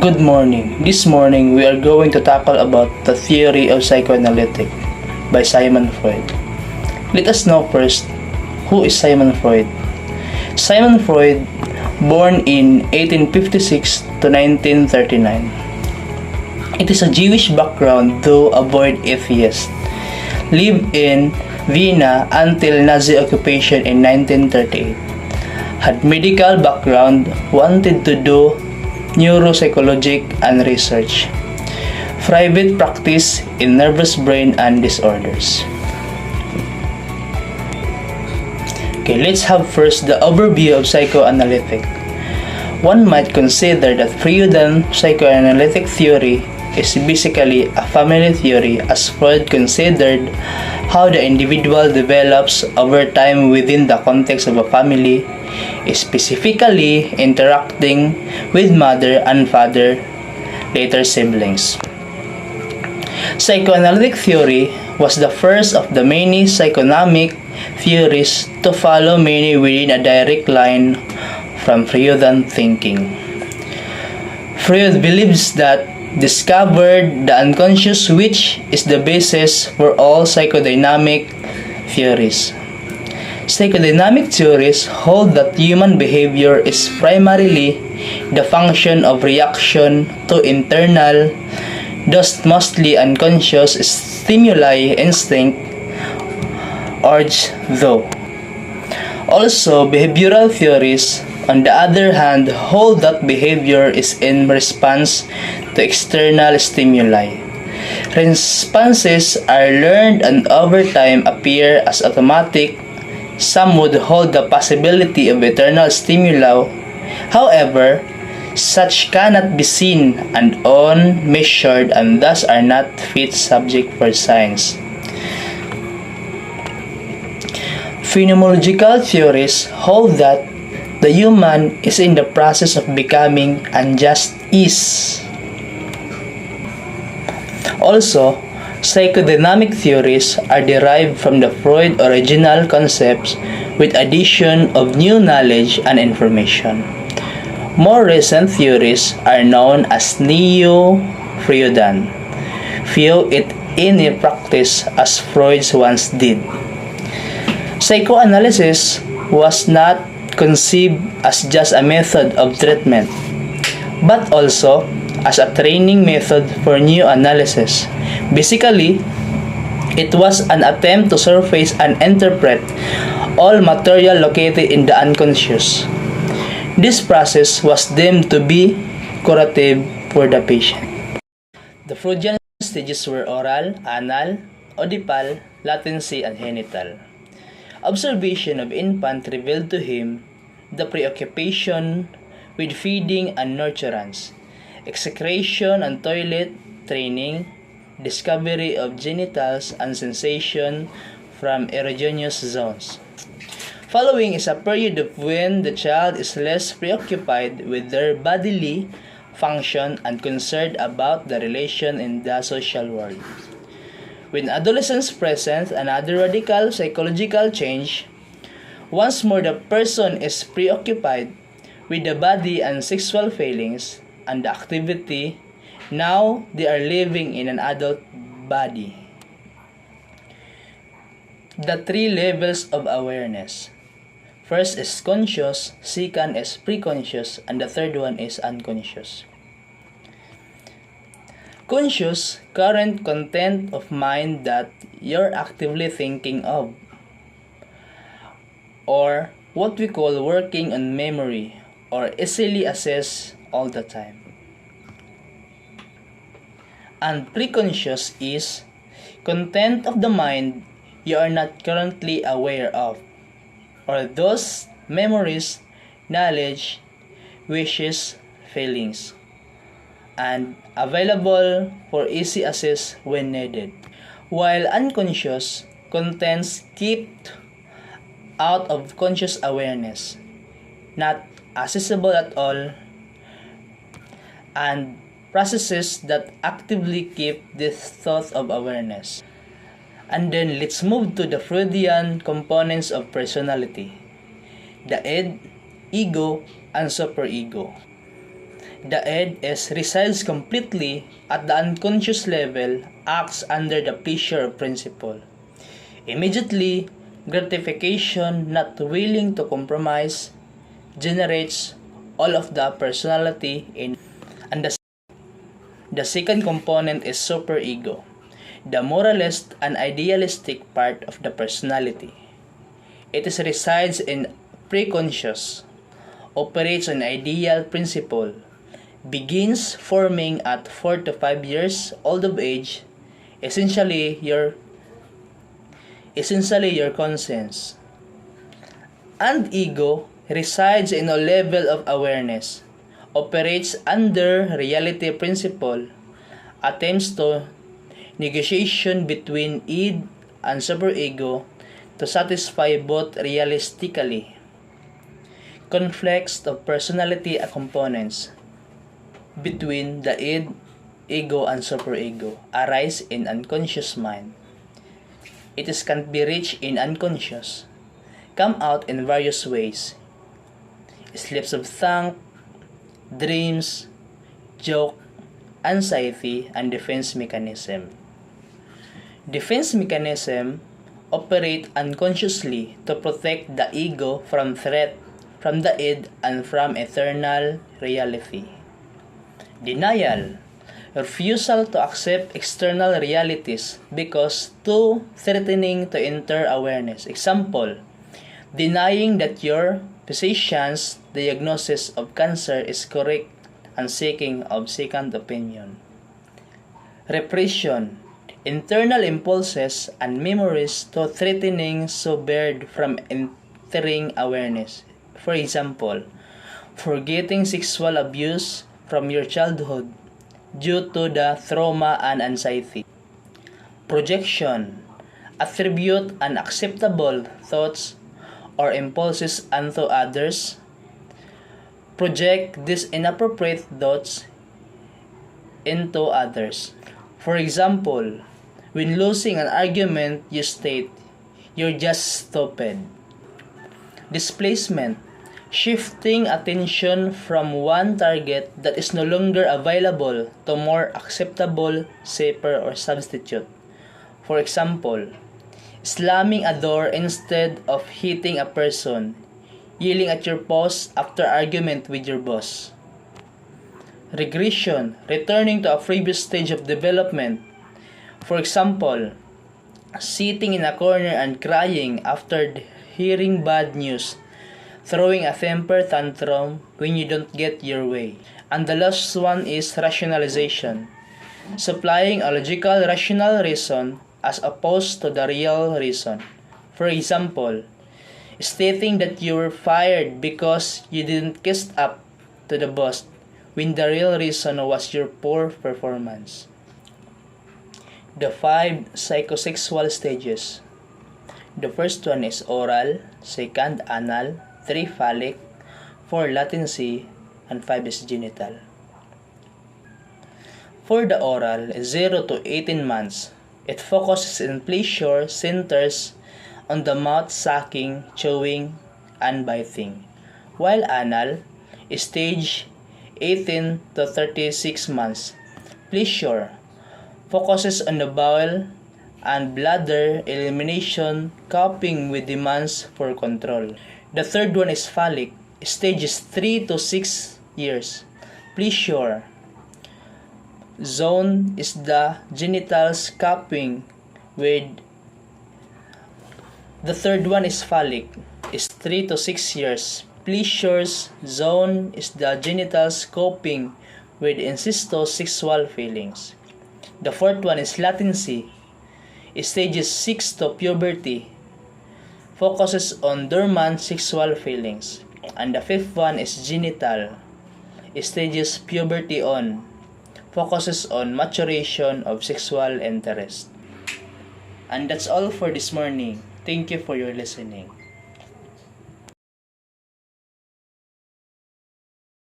Good morning. This morning we are going to tackle about the theory of psychoanalytic by Sigmund Freud. Let us know first, who is Sigmund Freud? Sigmund Freud, born in 1856 to 1939. It is a Jewish background though a bored atheist. Lived in Vienna until Nazi occupation in 1938. Had medical background, wanted to do neuropsychologic and research. Private practice in nervous brain and disorders. Okay, let's have first the overview of psychoanalytic. One might consider that Freudian psychoanalytic theory is basically a family theory, as Freud considered how the individual develops over time within the context of a family, specifically interacting with mother and father, later siblings. Psychoanalytic theory was the first of the many psychodynamic theories to follow many within a direct line from Freudian thinking. Freud believes that discovered the unconscious, which is the basis for all psychodynamic theories. Psychodynamic theories hold that human behavior is primarily the function of reaction to internal, thus mostly unconscious stimuli, instinct, urge, though. Also, behavioral theories, on the other hand, hold that behavior is in response to external stimuli. Responses are learned and over time appear as automatic. Some would hold the possibility of eternal stimuli. However, such cannot be seen and measured and thus are not fit subject for science. Phenomenological theories hold that the human is in the process of becoming and just is. Also, psychodynamic theories are derived from the Freud original concepts with addition of new knowledge and information. More recent theories are known as Neo-Freudian. View it in a practice as Freud once did. Psychoanalysis was not conceived as just a method of treatment, but also as a training method for new analysis. Basically, it was an attempt to surface and interpret all material located in the unconscious. This process was deemed to be curative for the patient. The Freudian stages were oral, anal, oedipal, latency, and genital. Observation of infant revealed to him the preoccupation with feeding and nurturance, excretion and toilet training, discovery of genitals and sensation from erogenous zones. Following is a period of when the child is less preoccupied with their bodily function and concerned about the relation in the social world. When adolescence presents another radical psychological change, once more the person is preoccupied with the body and sexual feelings and the activity. Now they are living in an adult body. The three levels of awareness. First is conscious, second is preconscious, and the third one is unconscious. Conscious, current content of mind that you're actively thinking of, or what we call working on memory, or easily assess all the time. And preconscious is content of the mind you are not currently aware of, or those memories, knowledge, wishes, feelings, and available for easy access when needed. While unconscious contents kept out of conscious awareness, not accessible at all, and processes that actively keep this thought of awareness. And then let's move to the Freudian components of personality, the id, ego, and superego. The id resides completely at the unconscious level, acts under the pleasure principle. Immediately, gratification, not willing to compromise, generates all of the personality in. And the second component is superego, the moralist and idealistic part of the personality. It resides in preconscious, operates on ideal principle, begins forming at 4 to 5 years old of age, essentially your conscience. And ego resides in a level of awareness, operates under reality principle, attempts to negotiation between id and superego to satisfy both realistically. Conflicts of personality components between the id, ego, and superego arise in unconscious mind. It can't be reached in unconscious, come out in various ways. Slips of tongue, dreams, joke, anxiety, and defense mechanism. Defense mechanism operate unconsciously to protect the ego from threat from the id and from eternal reality. Denial, refusal to accept external realities because too threatening to enter awareness. Example, denying that your physician's diagnosis of cancer is correct and seeking of second opinion. Repression, internal impulses and memories too threatening so barred from entering awareness. For example, forgetting sexual abuse from your childhood due to the trauma and anxiety. Projection, attribute unacceptable thoughts or impulses unto others. Project these inappropriate thoughts into others. For example, when losing an argument, you state, "You're just stupid." Displacement, shifting attention from one target that is no longer available to more acceptable, safer, or substitute. For example, slamming a door instead of hitting a person, yelling at your boss after argument with your boss. Regression, returning to a previous stage of development. For example, sitting in a corner and crying after hearing bad news, throwing a temper tantrum when you don't get your way. And the last one is rationalization, supplying a logical rational reason as opposed to the real reason. For example, stating that you were fired because you didn't kiss up to the boss when the real reason was your poor performance. The 5 psychosexual stages. The first one is oral, second anal, 3 phallic, 4 latency, and 5 is genital. For the oral, 0 to 18 months, it focuses in pleasure centers on the mouth sucking, chewing, and biting. While anal, stage 18 to 36 months, pleasure focuses on the bowel and bladder elimination, coping with demands for control. The third one is phallic, stages 3 to 6 years. Pleasure zone is the genitals coping with. The third one is phallic, is 3 to 6 years. Pleasure's zone is the genitals coping with incesto-sexual feelings. The fourth one is latency, stages 6 to puberty, focuses on dormant sexual feelings. And the fifth one is genital, stages puberty on, focuses on maturation of sexual interest. And that's all for this morning. Thank you for your listening.